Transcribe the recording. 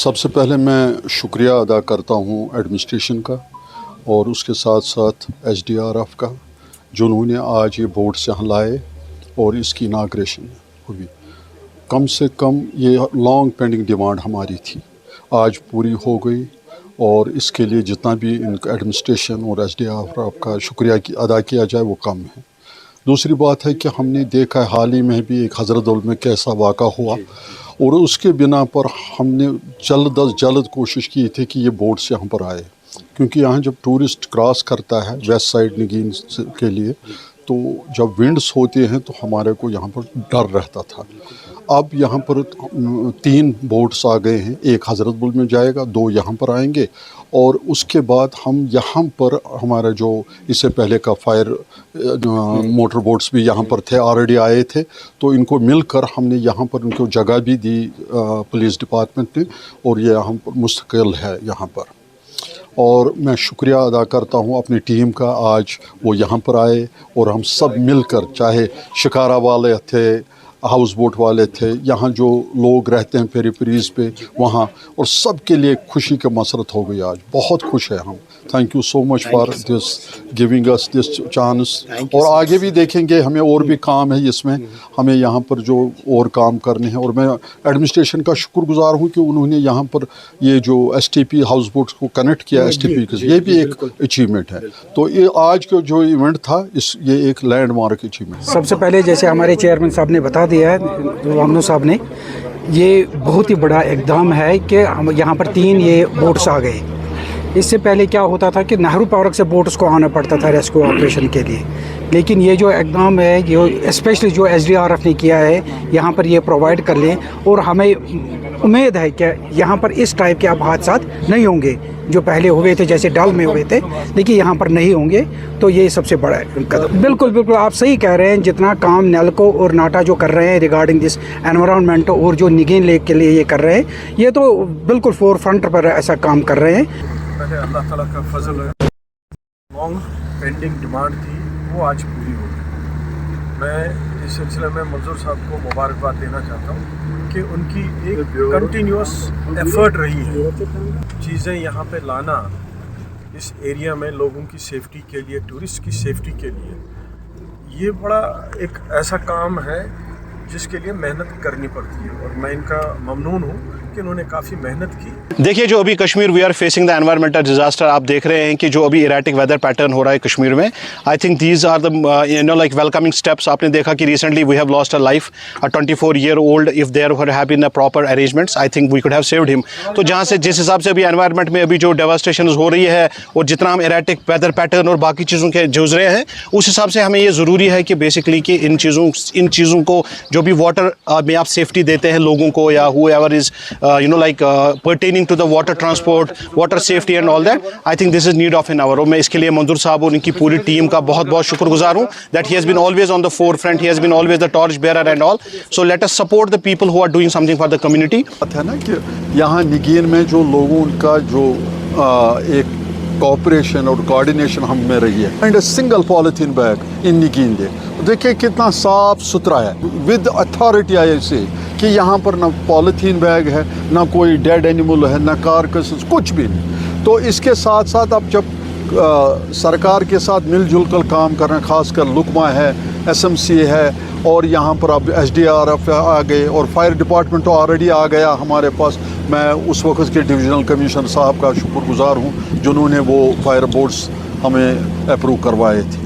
سب سے پہلے میں شکریہ ادا کرتا ہوں ایڈمنسٹریشن کا اور اس کے ساتھ ساتھ SDRF کا جنہوں نے آج یہ بورڈ یہاں لائے اور اس کی اناگریشن ہوئی. کم سے کم یہ لانگ پینڈنگ ڈیمانڈ ہماری تھی، آج پوری ہو گئی اور اس کے لیے جتنا بھی ان کا ایڈمنسٹریشن اور SDRF کا شکریہ ادا کیا جائے وہ کم ہے. دوسری بات ہے کہ ہم نے دیکھا حال ہی میں بھی ایک حضرت بل میں کیسا واقعہ ہوا اور اس کے بنا پر ہم نے جلد از جلد کوشش کی تھی کہ یہ بوٹس یہاں پر آئے، کیونکہ یہاں جب ٹورسٹ کراس کرتا ہے ویسٹ سائڈ نگین کے لیے تو جب ونڈس ہوتے ہیں تو ہمارے کو یہاں پر ڈر رہتا تھا. اب یہاں پر 3 بوٹس آ گئے ہیں، ایک حضرت بل میں جائے گا، 2 یہاں پر آئیں گے اور اس کے بعد ہم یہاں پر ہمارا جو اس سے پہلے کا فائر موٹر بوٹس بھی یہاں پر تھے، آلریڈی آئے تھے، تو ان کو مل کر ہم نے یہاں پر ان کو جگہ بھی دی پولیس ڈپارٹمنٹ نے اور یہ یہاں پر مستقل ہے یہاں پر. اور میں شکریہ ادا کرتا ہوں اپنی ٹیم کا، آج وہ یہاں پر آئے اور ہم سب مل کر، چاہے شکارہ والے تھے، ہاؤس بوٹ والے تھے، یہاں جو لوگ رہتے ہیں پیریفریز پہ وہاں، اور سب کے لیے خوشی کا مسرت ہو گئی. آج بہت خوش ہے ہم. Thank you so much for this giving us this chance. اور آگے بھی دیکھیں گے، ہمیں اور بھی کام ہے اس میں، ہمیں یہاں پر جو اور کام کرنے ہیں. اور میں ایڈمنسٹریشن کا شکر گزار ہوں کہ انہوں نے یہاں پر یہ جو STP ہاؤس بوٹس کو کنیکٹ کیا STP کے، یہ بھی ایک اچیومنٹ ہے. تو یہ آج کا جو ایونٹ تھا یہ ایک لینڈ مارک اچیومنٹ. سب سے پہلے جیسے ہمارے چیئرمین صاحب نے بتا دیا ہے، وامنو صاحب نے، یہ بہت ہی بڑا اقدام ہے کہ یہاں پر 3 یہ بوٹس آ گئے. اس سے پہلے کیا ہوتا تھا کہ نہرو پارک سے بوٹس کو آنا پڑتا تھا ریسکیو آپریشن کے لیے، لیکن یہ جو اقدام ہے یہ اسپیشلی جو SDRF نے کیا ہے یہاں پر یہ پرووائڈ کر لیں، اور ہمیں امید ہے کہ یہاں پر اس ٹائپ کے اب حادثات نہیں ہوں گے جو پہلے ہوئے تھے، جیسے ڈل میں ہوئے تھے، لیکن یہاں پر نہیں ہوں گے. تو یہ سب سے بڑا قدم. بالکل آپ صحیح کہہ رہے ہیں. جتنا کام نیلکو اور ناٹا جو کر رہے ہیں ریگارڈنگ دس انوائرمنٹ اور جو نگین لیک کے لیے یہ کر رہے ہیں، یہ تو بالکل فور فرنٹ پر ایسا کام کر رہے ہیں. پہلے اللہ تعالیٰ کا فضل ہے، لانگ پینڈنگ ڈیمانڈ تھی وہ آج پوری ہو گئی. میں اس سلسلے میں منظور صاحب کو مبارکباد دینا چاہتا ہوں کہ ان کی ایک کنٹینیوس ایفرٹ رہی ہے چیزیں یہاں پہ لانا اس ایریا میں لوگوں کی سیفٹی کے لیے، ٹورسٹ کی سیفٹی کے لیے. یہ بڑا ایک ایسا کام ہے جس کے لیے محنت کرنی پڑتی ہے اور میں ان کا ممنون ہوں کہ انہوں نے کافی محنت کی. دیکھیے جو ابھی Kashmir we are facing the environmental disaster, آپ دیکھ رہے ہیں کہ جو ابھی ایریٹک ویدر پیٹرن ہو رہا ہے کشمیر میں. I think these are the like welcoming steps. آپ نے دیکھا کہ recently we have lost a life, 24-year-old. If there have been a proper arrangements I think we could have saved ہم. تو جہاں سے جس حساب سے ابھی انوائرمنٹ میں ابھی جو ڈیواسٹیشن ہو رہی ہے اور جتنا ہم ایریٹک ویدر پیٹرن اور باقی چیزوں کے جوجھ رہے ہیں، اس حساب سے ہمیں یہ ضروری ہے کہ بیسکلی کہ ان چیزوں کو جو بھی واٹر میں آپ سیفٹی دیتے ہیں لوگوں کو یا ہو ever is like pertaining to the water transport, water safety and all that, I think this is need of an hour. اور میں اس کے لیے منظور صاحب اور ان کی پوری ٹیم کا بہت بہت شکر گزار ہوں that he has been always on the forefront, he has been always the torch bearer and all. So let us support the people who are doing something for the community. بات ہے نا کہ یہاں نگین میں جو لوگوں کا جو ایک کوآپریشن اور کوآرڈینیشن ہم میں رہی ہے. And a single polythene bag in نگین دے دیکھیں کتنا صاف ستھرا ہے ود اتھارٹی آئی سے کہ یہاں پر نہ پالیتھین بیگ ہے، نہ کوئی ڈیڈ اینیمل ہے، نہ کارکسز، کچھ بھی نہیں. تو اس کے ساتھ ساتھ اب جب سرکار کے ساتھ مل جل کر کام کر رہے ہیں، خاص کر لکما ہے، SMC ہے، اور یہاں پر اب SDRF آ گئے اور فائر ڈپارٹمنٹ تو آلریڈی آ گیا ہمارے پاس. میں اس وقت کے ڈویژنل کمشنر صاحب کا شکر گزار ہوں جنہوں نے وہ فائر بورڈس ہمیں اپروو کروائے تھے.